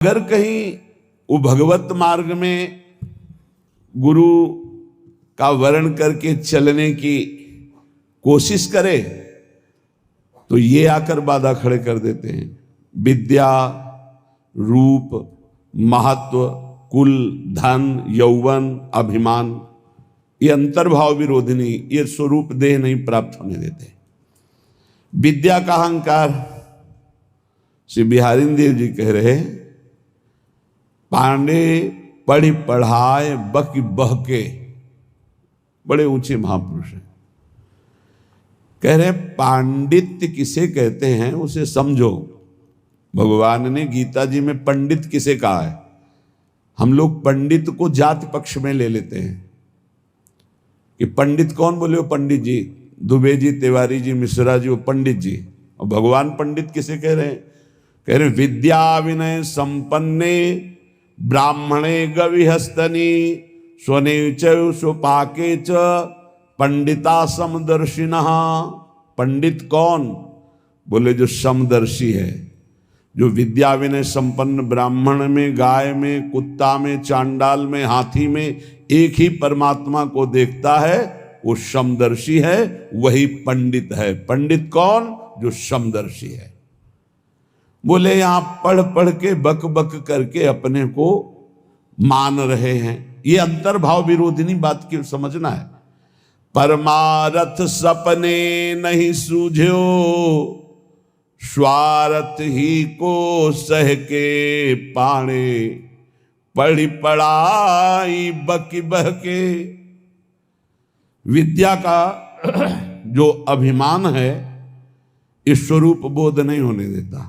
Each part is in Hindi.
अगर कहीं वो भगवत मार्ग में गुरु का वर्ण करके चलने की कोशिश करे तो ये आकर बाधा खड़े कर देते हैं। विद्या, रूप, महत्व, कुल, धन, यौवन, अभिमान, ये अंतर्भाव विरोधिनी, ये स्वरूप देह नहीं प्राप्त होने देते। विद्या का अहंकार, श्री बिहारी देव जी कह रहे, पांडे पढ़ी पढ़ाए बकी बहके, बड़े ऊंचे महापुरुष हैं। कह रहे पांडित्य किसे कहते हैं उसे समझो। भगवान ने गीता जी में पंडित किसे कहा है। हम लोग पंडित को जाति पक्ष में ले लेते हैं कि पंडित कौन बोले, हो पंडित जी, दुबे जी, तिवारी जी, मिश्रा जी, वो पंडित जी। और भगवान पंडित किसे कह रहे हैं? कह रहे विद्या विनय संपन्ने ब्राह्मणे गविहस्तनी स्वने च स्वपाके च पंडिता समदर्शिनः। पंडित कौन? बोले जो समदर्शी है, जो विद्या विनय संपन्न ब्राह्मण में, गाय में, कुत्ता में, चांडाल में, हाथी में एक ही परमात्मा को देखता है, वो समदर्शी है, वही पंडित है। पंडित कौन? जो समदर्शी है। बोले यहां पढ़ पढ़ के बक बक करके अपने को मान रहे हैं, ये अंतर्भाव विरोधिनी बात की समझना है। परमारथ सपने नहीं सूझो, स्वार्थ ही को सह के पाणे, पढ़ी पढ़ाई बकी बहके। विद्या का जो अभिमान है इस स्वरूप बोध नहीं होने देता।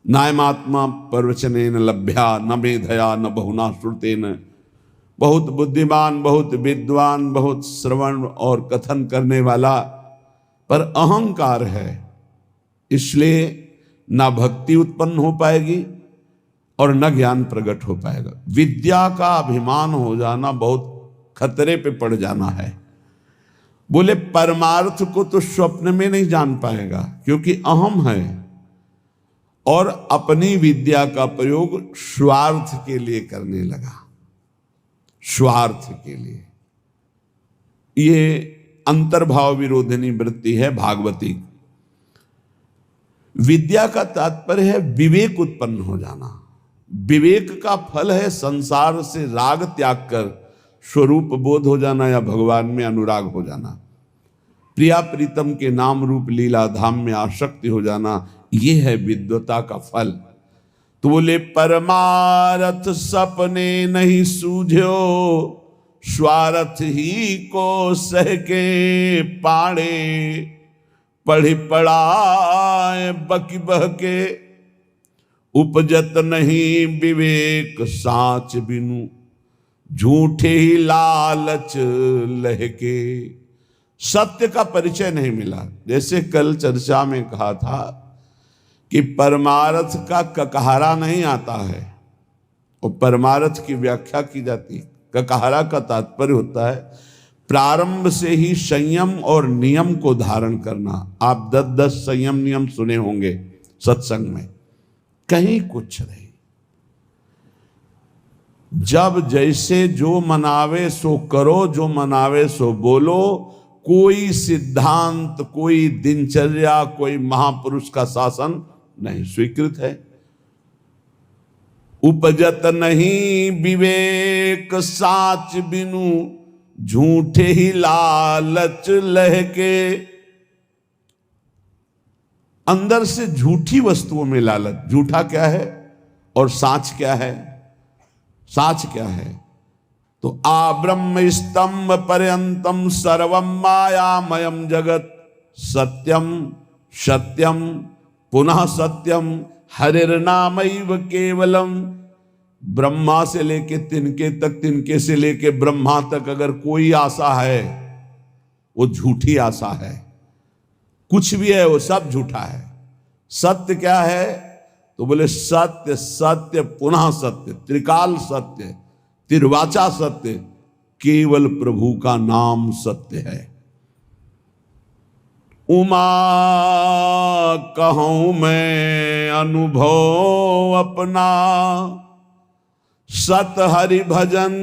नायमात्मा प्रवचनेन लभ्या न मेधया न बहुना श्रुतेन। बहुत बुद्धिमान, बहुत विद्वान, बहुत श्रवण और कथन करने वाला, पर अहंकार है, इसलिए ना भक्ति उत्पन्न हो पाएगी और न ज्ञान प्रकट हो पाएगा। विद्या का अभिमान हो जाना बहुत खतरे पे पड़ जाना है। बोले परमार्थ को तो स्वप्न में नहीं जान पाएगा क्योंकि अहम है और अपनी विद्या का प्रयोग स्वार्थ के लिए करने लगा, स्वार्थ के लिए। ये अंतर्भाव विरोधिनी वृत्ति है भागवती। विद्या का तात्पर्य है विवेक उत्पन्न हो जाना। विवेक का फल है संसार से राग त्याग कर स्वरूप बोध हो जाना या भगवान में अनुराग हो जाना, प्रिया प्रीतम के नाम रूप लीला धाम में आसक्ति हो जाना। ये है विद्वता का फल। तो बोले परमारथ सपने नहीं सूझो, स्वार्थ ही को सह के पाणे, पढ़ी पढ़ाए बकी बहके, उपजत नहीं विवेक साच बिनु, झूठे ही लालच लहके। सत्य का परिचय नहीं मिला। जैसे कल चर्चा में कहा था कि परमार्थ का ककहरा नहीं आता है, और परमार्थ की व्याख्या की जाती है। ककहरा का तात्पर्य होता है प्रारंभ से ही संयम और नियम को धारण करना। आप 10-10 संयम नियम सुने होंगे सत्संग में, कहीं कुछ नहीं। जब जैसे जो मनावे सो करो, जो मनावे सो बोलो, कोई सिद्धांत, कोई दिनचर्या, कोई महापुरुष का शासन नहीं स्वीकृत है। उपजत नहीं विवेक साच बिनु, झूठे ही लालच लहके। अंदर से झूठी वस्तुओं में लालच। झूठा क्या है और साच क्या है? साच क्या है? तो आब्रह्म स्तंभ पर्यंतम सर्वम मायामयम जगत, सत्यम सत्यम पुनः सत्यम हरिर्नामैव केवलम। ब्रह्मा से लेके तिनके तक, तिनके से लेके ब्रह्मा तक अगर कोई आशा है वो झूठी आशा है। कुछ भी है वो सब झूठा है। सत्य क्या है? तो बोले सत्य सत्य पुनः सत्य, त्रिकाल सत्य, तिर्वाचा सत्य, केवल प्रभु का नाम सत्य है। उमा कहूँ मैं अनुभव अपना, सत हरि भजन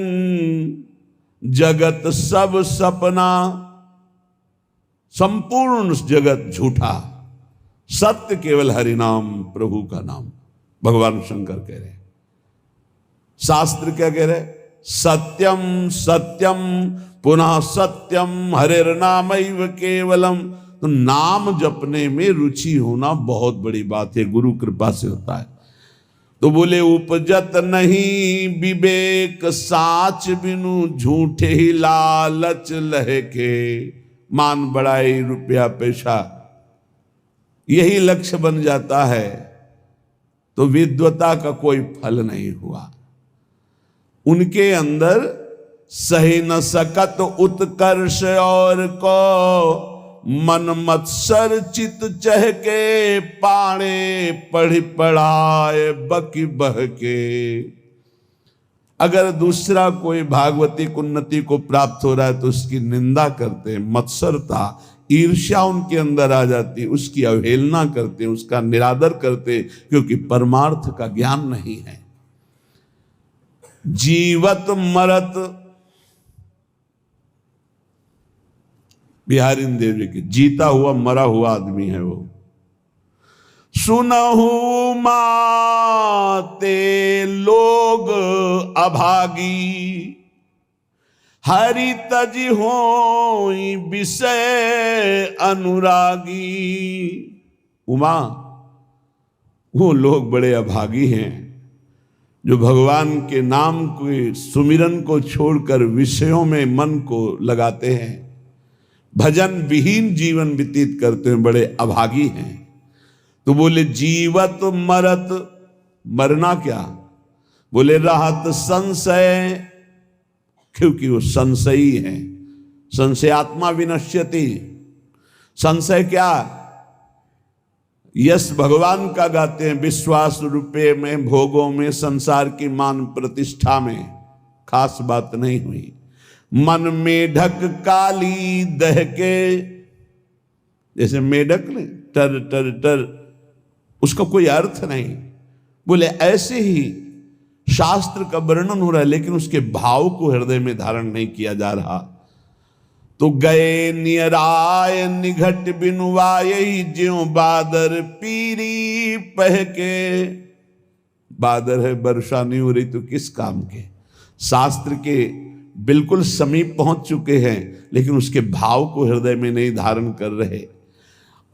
जगत सब सपना। संपूर्ण जगत झूठा, सत्य केवल हरि नाम, प्रभु का नाम। भगवान शंकर कह रहे हैं। शास्त्र क्या कह रहे? सत्यम सत्यम पुनः सत्यम हरिर्नामैव केवलम। तो नाम जपने में रुचि होना बहुत बड़ी बात है, गुरु कृपा से होता है। तो बोले उपजत नहीं विवेक साच बिनु, झूठे ही लालच लहके। मान बढ़ाई रुपया पैसा यही लक्ष्य बन जाता है तो विद्वता का कोई फल नहीं हुआ। उनके अंदर सही न सकत उत्कर्ष और को, मन मत्सर चित चहके। पाणे पढ़ पढ़ाए बकी बहके। अगर दूसरा कोई भागवतिक उन्नति को प्राप्त हो रहा है तो उसकी निंदा करते हैं, मत्सरता ईर्ष्या उनके अंदर आ जाती है, उसकी अवहेलना करते हैं, उसका निरादर करते हैं, क्योंकि परमार्थ का ज्ञान नहीं है। जीवत मरत, बिहारी देव जी की, जीता हुआ मरा हुआ आदमी है वो। सुनहु माते लोग अभागी, हरि तज होई विषय अनुरागी। उमा, वो लोग बड़े अभागी हैं जो भगवान के नाम के सुमिरन को छोड़कर विषयों में मन को लगाते हैं, भजन विहीन जीवन व्यतीत करते हैं, बड़े अभागी हैं। तो बोले जीवत मरत, मरना क्या? बोले रहत संशय, क्योंकि वो संशयी है। संशयात्मा विनश्यति। संशय क्या? यश भगवान का गाते हैं, विश्वास रुपये में, भोगों में, संसार की मान प्रतिष्ठा में खास बात नहीं हुई। मन मेढक काली दह के, जैसे मेढक ने टर टर टर, उसका कोई अर्थ नहीं। बोले ऐसे ही शास्त्र का वर्णन हो रहा है लेकिन उसके भाव को हृदय में धारण नहीं किया जा रहा। तो गए नियराय निघट बिनुवाय, ज्यों बादर पीरी पह के। बादर है, वर्षा नहीं हो रही तो किस काम के? शास्त्र के बिल्कुल समीप पहुंच चुके हैं लेकिन उसके भाव को हृदय में नहीं धारण कर रहे।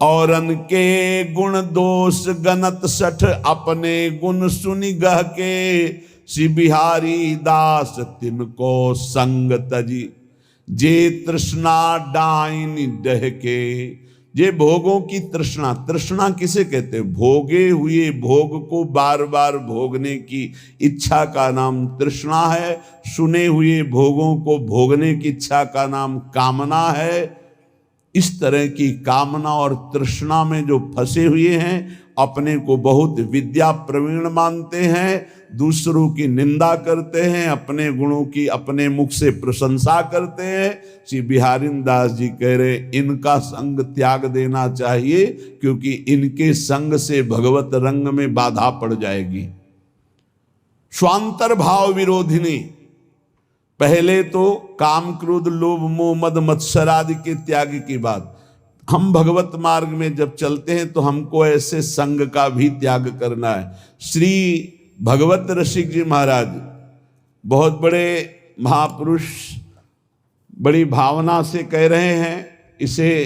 और अनके गुण दोष गणत सठ, अपने गुण सुनि गह के। श्री बिहारी दास तिनको संग तजी, जे तृष्णा डाइन डह के। जे भोगों की तृष्णा, तृष्णा किसे कहते हैं? भोगे हुए भोग को बार बार भोगने की इच्छा का नाम तृष्णा है। सुने हुए भोगों को भोगने की इच्छा का नाम कामना है। इस तरह की कामना और तृष्णा में जो फंसे हुए हैं, अपने को बहुत विद्या प्रवीण मानते हैं, दूसरों की निंदा करते हैं, अपने गुणों की अपने मुख से प्रशंसा करते हैं। श्री बिहारी दास जी कह रहे इनका संग त्याग देना चाहिए, क्योंकि इनके संग से भगवत रंग में बाधा पड़ जाएगी। स्वांतर भाव विरोधिनी, पहले तो काम क्रोध लोभ मोह मद मत्सर आदि के त्याग की बात। हम भगवत मार्ग में जब चलते हैं तो हमको ऐसे संग का भी त्याग करना है। श्री भगवत रसिक जी महाराज बहुत बड़े महापुरुष, बड़ी भावना से कह रहे हैं, इसे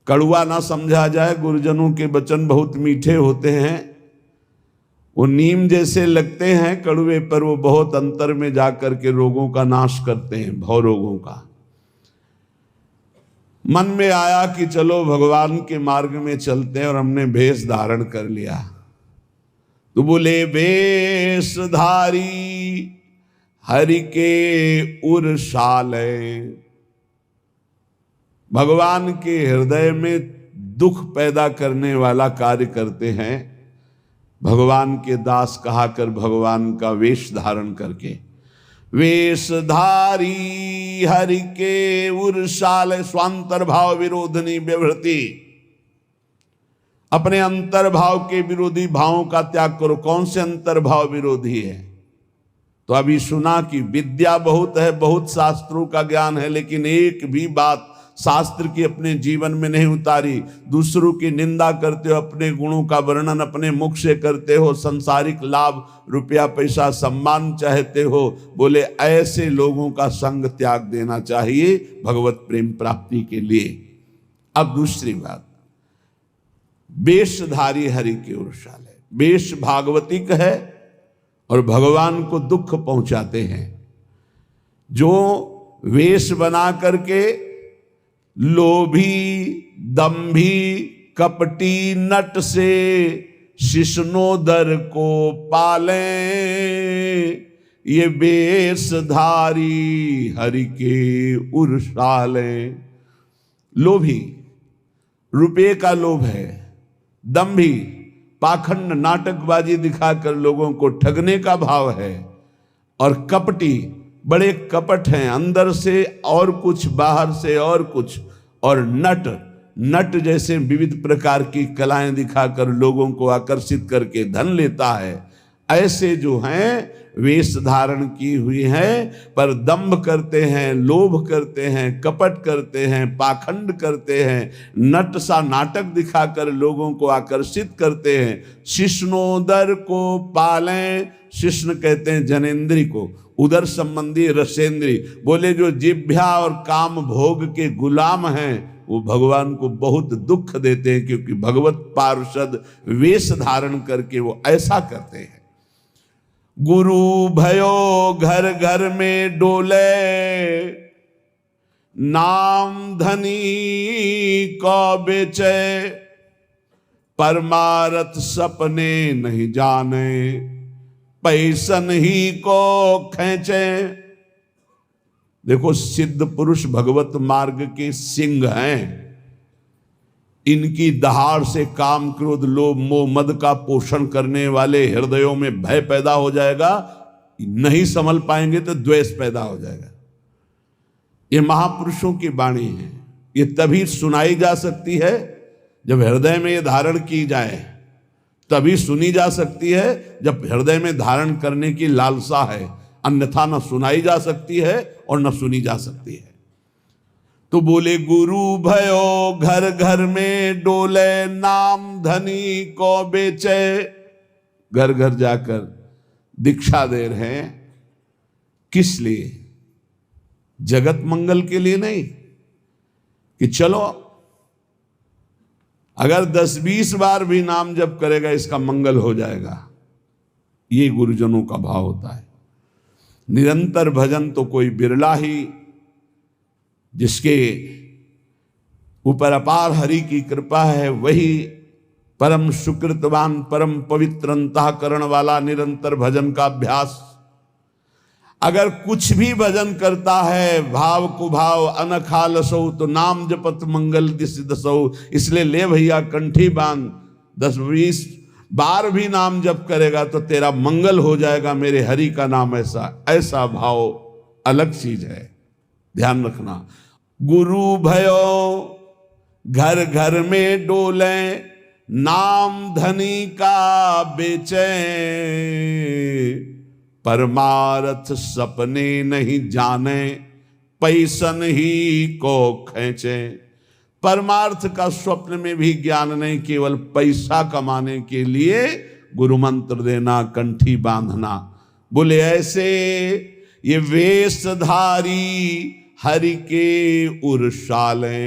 कड़वा ना समझा जाए। गुरुजनों के वचन बहुत मीठे होते हैं, वो नीम जैसे लगते हैं कड़वे, पर वो बहुत अंतर में जाकर के रोगों का नाश करते हैं, भव रोगों का। मन में आया कि चलो भगवान के मार्ग में चलते हैं, और हमने वेश धारण कर लिया। तो बोले वेशधारी हरि के उरसाले। भगवान के हृदय में दुख पैदा करने वाला कार्य करते हैं। भगवान के दास कहा कर भगवान का वेश धारण करके, वेशधारी हरि के उर्शाल स्वांतर्भाव विरोधनी व्यवृति। अपने अंतर्भाव के विरोधी भावों का त्याग करो। कौन से अंतर्भाव विरोधी है? तो अभी सुना कि विद्या बहुत है, बहुत शास्त्रों का ज्ञान है, लेकिन एक भी बात शास्त्र की अपने जीवन में नहीं उतारी। दूसरों की निंदा करते हो, अपने गुणों का वर्णन अपने मुख से करते हो, संसारिक लाभ, रुपया पैसा, सम्मान चाहते हो। बोले ऐसे लोगों का संग त्याग देना चाहिए भगवत प्रेम प्राप्ति के लिए। अब दूसरी बात, वेशधारी हरि के उर्शाले। वेश भागवतिक है और भगवान को दुख पहुंचाते हैं। जो वेश बना करके लोभी, दंभी, कपटी नट से शिष्णोदर को पाले, ये वेशधारी हरि के उर्शाले। लोभी, रुपये का लोभ है। दंभी, पाखंड नाटकबाजी दिखाकर लोगों को ठगने का भाव है। और कपटी, बड़े कपट हैं, अंदर से और कुछ, बाहर से और कुछ। और नट जैसे विविध प्रकार की कलाएं दिखाकर लोगों को आकर्षित करके धन लेता है। ऐसे जो हैं वेश धारण की हुई है, पर दंभ करते हैं, लोभ करते हैं, कपट करते हैं, पाखंड करते हैं, नट सा नाटक दिखाकर लोगों को आकर्षित करते हैं। शिष्णोदर को पालें। शिष्ण कहते हैं जनेन्द्री को, उदर संबंधी रसेंद्री। बोले जो जिभ्या और काम भोग के गुलाम हैं वो भगवान को बहुत दुख देते हैं, क्योंकि भगवत पार्षद वेश धारण करके वो ऐसा करते हैं। गुरु भयो घर घर में डोले, नाम धनी को बेचे, परमारथ सपने नहीं जाने, पैसन ही को खींचे। देखो, सिद्ध पुरुष भगवत मार्ग के सिंह हैं। इनकी दहाड़ से काम, क्रोध, लोभ, मोह, मद का पोषण करने वाले हृदयों में भय पैदा हो जाएगा। नहीं संभल पाएंगे तो द्वेष पैदा हो जाएगा। ये महापुरुषों की वाणी है। ये तभी सुनाई जा सकती है जब हृदय में ये धारण की जाए, तभी सुनी जा सकती है जब हृदय में धारण करने की लालसा है। अन्यथा न सुनाई जा सकती है और न सुनी जा सकती है। तो बोले गुरु भयो घर घर में डोले, नाम धनी को बेचे। घर घर जाकर दीक्षा दे रहे हैं। किस लिए? जगत मंगल के लिए नहीं कि चलो अगर 10-20 बार भी नाम जप करेगा इसका मंगल हो जाएगा। ये गुरुजनों का भाव होता है। निरंतर भजन तो कोई बिरला ही, जिसके ऊपर अपार हरि की कृपा है, वही परम सुकृतवान, परम पवित्र अंतःकरण वाला निरंतर भजन का अभ्यास। अगर कुछ भी भजन करता है भाव कुभाव अनखा लसो, तो नाम जपत मंगल दिस दसो। इसलिए ले भैया कंठी बांध, 10-20 बार भी नाम जप करेगा तो तेरा मंगल हो जाएगा मेरे हरि का नाम। ऐसा भाव अलग चीज है, ध्यान रखना। गुरु भयो घर घर में डोले, नाम धनी का बेचे, परमारथ सपने नहीं जाने, पैसन ही को खींचे। परमार्थ का स्वप्न में भी ज्ञान नहीं, केवल पैसा कमाने के लिए गुरु मंत्र देना, कंठी बांधना। बोले ऐसे ये वेशधारी हरि के उर्शाले,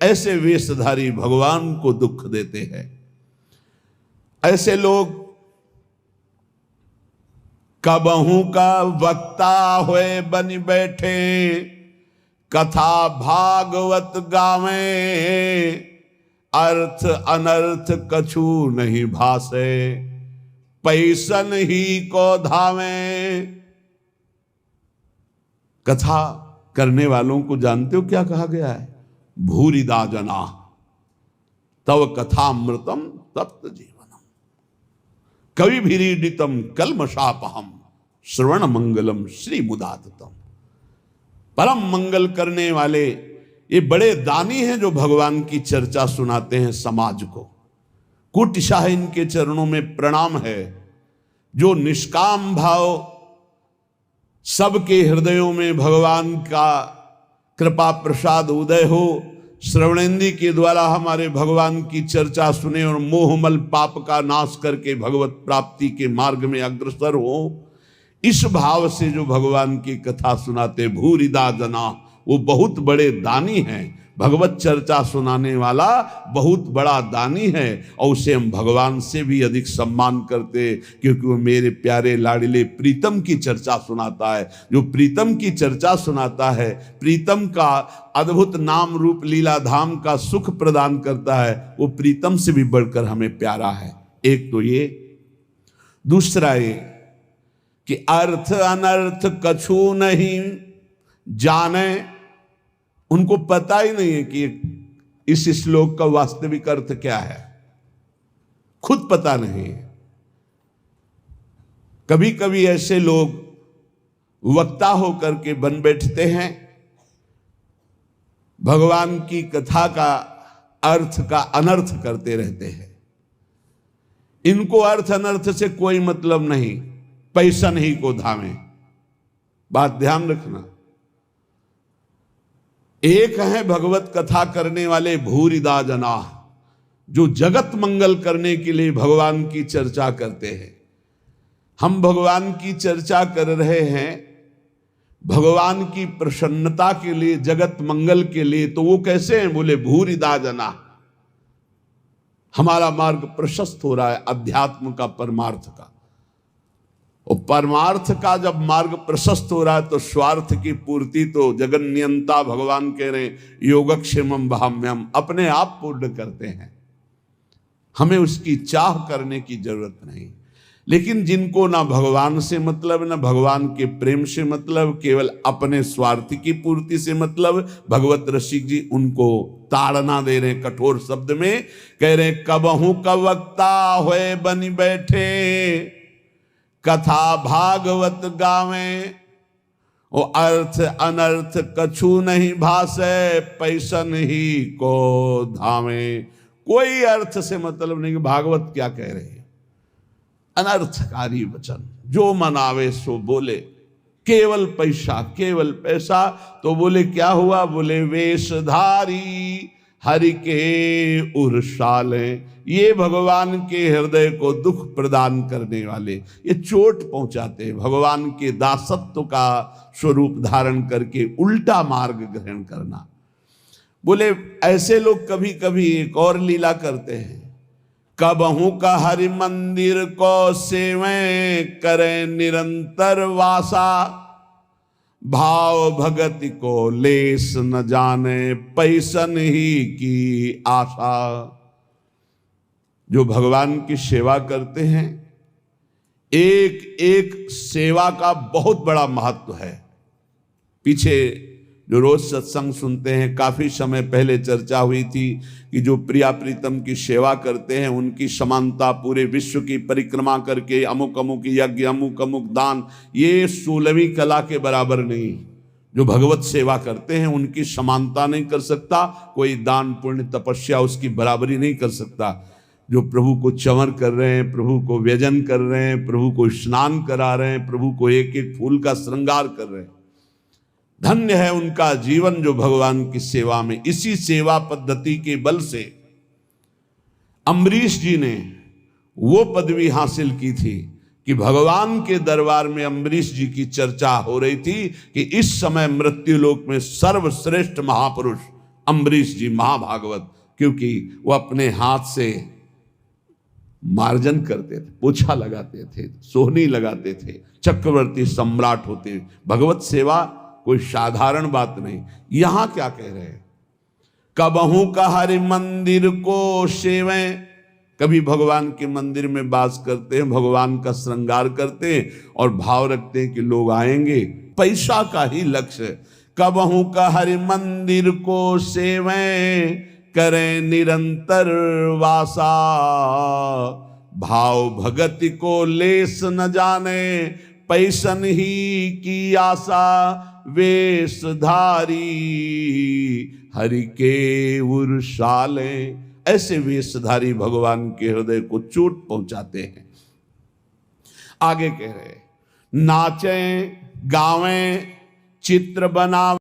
ऐसे वेशधारी भगवान को दुख देते हैं। ऐसे लोग कबहू का वक्ता हुए बन बैठे, कथा भागवत गावे, अर्थ अनर्थ कछु नहीं भासे, पैसन ही को धावे। कथा करने वालों को जानते हो क्या कहा गया है? भूरिदा जना तव कथामृतम तप्त जीवनम, कवि भीरीडितम कलमशापहम, श्रवण मंगलम श्री मुदाततम। परम मंगल करने वाले ये बड़े दानी हैं जो भगवान की चर्चा सुनाते हैं समाज को। कुटिशाह इनके चरणों में प्रणाम है। जो निष्काम भाव सबके हृदयों में भगवान का कृपा प्रसाद उदय हो, श्रवणेंद्री के द्वारा हमारे भगवान की चर्चा सुने और मोहमल पाप का नाश करके भगवत प्राप्ति के मार्ग में अग्रसर हो, इस भाव से जो भगवान की कथा सुनाते भूरिदा जना, वो बहुत बड़े दानी हैं। भगवत चर्चा सुनाने वाला बहुत बड़ा दानी है और उसे हम भगवान से भी अधिक सम्मान करते, क्योंकि वो मेरे प्यारे लाडले प्रीतम की चर्चा सुनाता है। जो प्रीतम की चर्चा सुनाता है, प्रीतम का अद्भुत नाम रूप लीला धाम का सुख प्रदान करता है, वो प्रीतम से भी बढ़कर हमें प्यारा है। एक तो ये, दूसरा ये कि अर्थ अनर्थ कछु नहीं जाने। उनको पता ही नहीं है कि इस श्लोक का वास्तविक अर्थ क्या है, खुद पता नहीं है। कभी कभी ऐसे लोग वक्ता होकर के बन बैठते हैं, भगवान की कथा का अर्थ का अनर्थ करते रहते हैं। इनको अर्थ अनर्थ से कोई मतलब नहीं, पैसा नहीं को धामे। बात ध्यान रखना। एक है भगवत कथा करने वाले भूरिदा जना, जो जगत मंगल करने के लिए भगवान की चर्चा करते हैं। हम भगवान की चर्चा कर रहे हैं भगवान की प्रसन्नता के लिए, जगत मंगल के लिए, तो वो कैसे हैं? बोले भूरिदा जना। हमारा मार्ग प्रशस्त हो रहा है अध्यात्म का, परमार्थ का। और परमार्थ का जब मार्ग प्रशस्त हो रहा है तो स्वार्थ की पूर्ति तो जगन्नियंता भगवान कह रहे हैं योगक्षेमम भाम्यम, अपने आप पूर्ण करते हैं। हमें उसकी चाह करने की जरूरत नहीं। लेकिन जिनको ना भगवान से मतलब, ना भगवान के प्रेम से मतलब, केवल अपने स्वार्थ की पूर्ति से मतलब, भगवत रसिक जी उनको ताड़ना दे रहे हैं कठोर शब्द में। कह रहे हैं कबहू कवक्ता होए बनी बैठे, कथा भागवत गावे, ओ अर्थ अनर्थ कछु नहीं भासे, पैसन ही को धामे। कोई अर्थ से मतलब नहीं कि भागवत क्या कह रहे हैं, अनर्थकारी वचन, जो मनावे सो बोले, केवल पैसा, केवल पैसा। तो बोले क्या हुआ? बोले वेशधारी हरि के उर्साले, ये भगवान के हृदय को दुख प्रदान करने वाले, ये चोट पहुंचाते हैं। भगवान के दासत्व का स्वरूप धारण करके उल्टा मार्ग ग्रहण करना। बोले ऐसे लोग कभी कभी एक और लीला करते हैं। कबहू का हरि मंदिर को सेवे करें निरंतर वासा, भाव भगति को लेस न जाने, पैसन ही की आशा। जो भगवान की सेवा करते हैं, एक एक सेवा का बहुत बड़ा महत्व है। पीछे जो रोज सत्संग सुनते हैं, काफी समय पहले चर्चा हुई थी कि जो प्रिया प्रीतम की सेवा करते हैं उनकी समानता पूरे विश्व की परिक्रमा करके अमुक अमुक यज्ञ, अमुक अमुक दान, ये 16वीं कला के बराबर नहीं। जो भगवत सेवा करते हैं उनकी समानता नहीं कर सकता कोई, दान पुण्य तपस्या उसकी बराबरी नहीं कर सकता। जो प्रभु को चंवर कर रहे हैं, प्रभु को व्यजन कर रहे हैं, प्रभु को स्नान करा रहे हैं, प्रभु को एक एक फूल का श्रृंगार कर रहे हैं, धन्य है उनका जीवन जो भगवान की सेवा में। इसी सेवा पद्धति के बल से अम्बरीश जी ने वो पदवी हासिल की थी कि भगवान के दरबार में अम्बरीश जी की चर्चा हो रही थी कि इस समय मृत्युलोक में सर्वश्रेष्ठ महापुरुष अम्बरीश जी महाभागवत, क्योंकि वो अपने हाथ से मार्जन करते थे, पोछा लगाते थे, सोहनी लगाते थे, चक्रवर्ती सम्राट होते। भगवत सेवा कोई साधारण बात नहीं। यहां क्या कह रहे हैं? कबहू का हरि मंदिर को सेवें, कभी भगवान के मंदिर में वास करते हैं, भगवान का श्रृंगार करते हैं और भाव रखते हैं कि लोग आएंगे, पैसा का ही लक्ष्य। कबहू का हरि मंदिर को सेवें करें निरंतर वासा, भाव भगति को लेस न जाने, पैसन ही की आशा वेशधारी, हरि के उर्शाले। ऐसे वेशधारी भगवान के हृदय को चोट पहुंचाते हैं। आगे कह रहे, नाचें गावें चित्र बनावें,